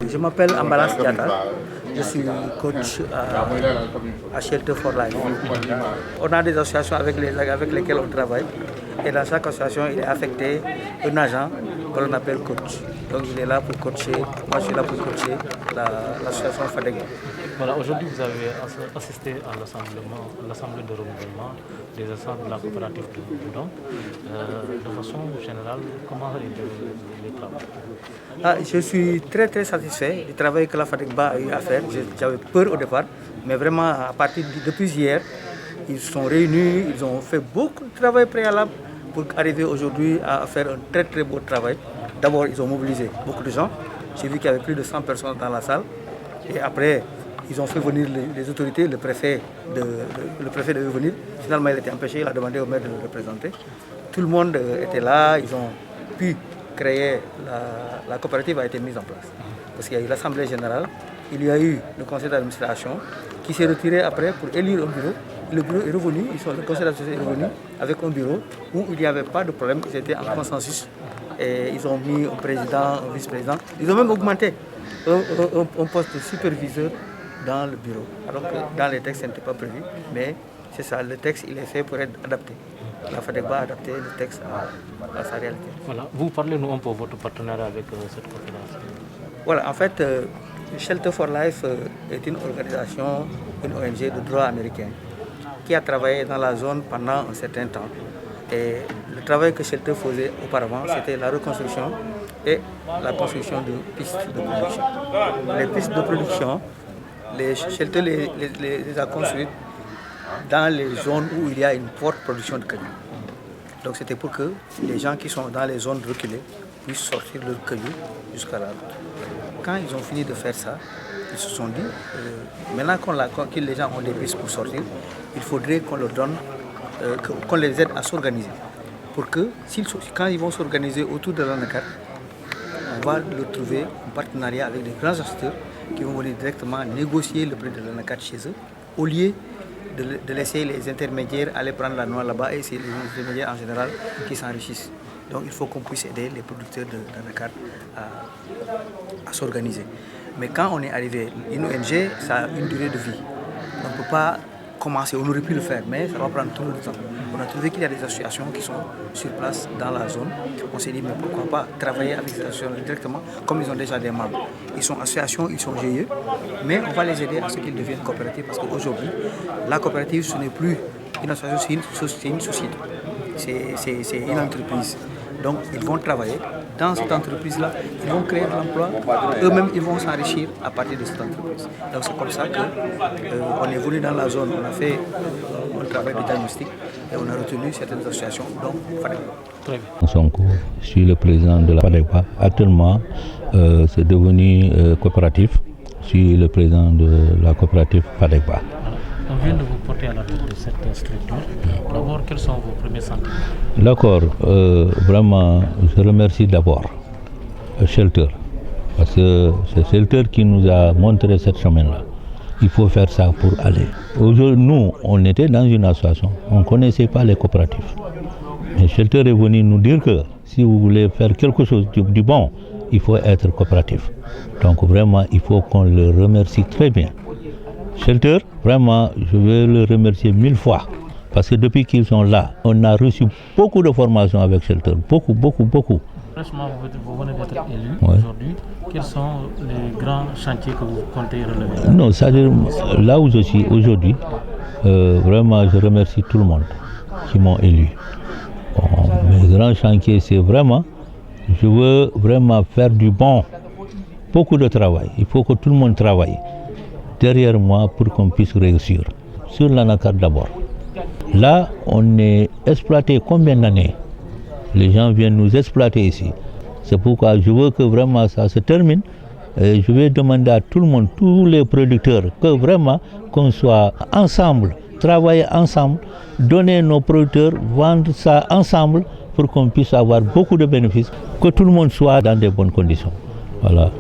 Je m'appelle Ambalas Diatta, je suis coach à Shelter for Life. On a des associations avec lesquelles on travaille et dans chaque association il est affecté un agent que l'on appelle coach. Donc il est là pour coacher, moi je suis là pour coacher l'association FADEGBA. Voilà, aujourd'hui vous avez assisté à l'assemblée de renouvellement des assemblées de la coopérative de Boudon. De façon générale, comment est le travail? Je suis très satisfait du travail que la FADEGBA a eu à faire. J'avais peur au départ, mais vraiment depuis hier, ils sont réunis, ils ont fait beaucoup de travail préalable pour arriver aujourd'hui à faire un très beau travail. D'abord, ils ont mobilisé beaucoup de gens. J'ai vu qu'il y avait plus de 100 personnes dans la salle. Et après, ils ont fait venir les autorités, le préfet devait venir. Finalement, il était empêché, il a demandé au maire de le représenter. Tout le monde était là, ils ont pu créer, la coopérative a été mise en place. Parce qu'il y a eu l'Assemblée générale, il y a eu le conseil d'administration qui s'est retiré après pour élire un bureau. Le bureau est revenu, le conseil d'administration est revenu avec un bureau où il n'y avait pas de problème, ils étaient en consensus. Et ils ont mis un président, un vice-président. Ils ont même augmenté un poste de superviseur dans le bureau. Alors que dans les textes, ce n'était pas prévu. Mais c'est ça, le texte, il est fait pour être adapté. La FADEGBA a adapté le texte à sa réalité. Voilà. Vous parlez-nous un peu de votre partenariat avec cette coopération. Voilà, en fait, Shelter for Life est une organisation, une ONG de droit américain qui a travaillé dans la zone pendant un certain temps. Et le travail que Shelter faisait auparavant, c'était la reconstruction et la construction de pistes de production. Les pistes de production, Shelter les a construites dans les zones où il y a une forte production de cailloux. Donc c'était pour que les gens qui sont dans les zones reculées puissent sortir leurs cailloux jusqu'à la route. Quand ils ont fini de faire ça, ils se sont dit, maintenant que les gens ont des pistes pour sortir, il faudrait qu'on leur donne, qu'on les aide à s'organiser. Pour que, quand ils vont s'organiser autour de l'ANACAT, on va leur trouver un partenariat avec des grands acheteurs qui vont venir directement négocier le prix de l'ANACAT chez eux, au lieu de laisser les intermédiaires aller prendre la noix là-bas, et c'est les intermédiaires en général qui s'enrichissent. Donc il faut qu'on puisse aider les producteurs d'anacarde à s'organiser. Mais quand on est arrivé, une ONG, ça a une durée de vie. On ne peut pas commencer, on aurait pu le faire, mais ça va prendre tout le temps. On a trouvé qu'il y a des associations qui sont sur place dans la zone. On s'est dit, mais pourquoi pas travailler avec ces associations directement, comme ils ont déjà des membres. Ils sont associations, ils sont GIE, mais on va les aider à ce qu'ils deviennent coopératives, parce qu'aujourd'hui, la coopérative, ce n'est plus une association, c'est une société. C'est une entreprise. Donc, ils vont travailler dans cette entreprise-là, ils vont créer de l'emploi, eux-mêmes, ils vont s'enrichir à partir de cette entreprise. Donc, c'est comme ça qu'on est venu dans la zone, on a fait un travail de diagnostic et on a retenu certaines associations, donc FADEGBA. Très bien. Sonko, je suis le président de la FADEGBA. Actuellement, c'est devenu coopératif. Je suis le président de la coopérative FADEGBA. On vient de vous porter à la tête de cette structure. D'abord, quels sont vos premiers sentiments? D'accord, vraiment, je remercie d'abord Shelter, parce que c'est Shelter qui nous a montré cette chemin-là. Il faut faire ça pour aller. Aujourd'hui, nous, on était dans une association, on ne connaissait pas les coopératives. Mais Shelter est venu nous dire que si vous voulez faire quelque chose du bon, il faut être coopératif. Donc vraiment, il faut qu'on le remercie très bien. Shelter, vraiment, je veux le remercier 1000 fois. Parce que depuis qu'ils sont là, on a reçu beaucoup de formations avec Shelter. Beaucoup. Franchement, vous venez d'être élu aujourd'hui. Quels sont les grands chantiers que vous comptez relever? Non, c'est-à-dire, là où je suis aujourd'hui, vraiment, je remercie tout le monde qui m'ont élu. Bon, mes grands chantiers, c'est vraiment, je veux vraiment faire du bon. Beaucoup de travail. Il faut que tout le monde travaille derrière moi pour qu'on puisse réussir. Sur l'anacarde d'abord. Là, on est exploité combien d'années? Les gens viennent nous exploiter ici. C'est pourquoi je veux que vraiment ça se termine. Et je vais demander à tout le monde, tous les producteurs, que vraiment qu'on soit ensemble, travailler ensemble, donner nos producteurs, vendre ça ensemble pour qu'on puisse avoir beaucoup de bénéfices, que tout le monde soit dans de bonnes conditions. Voilà.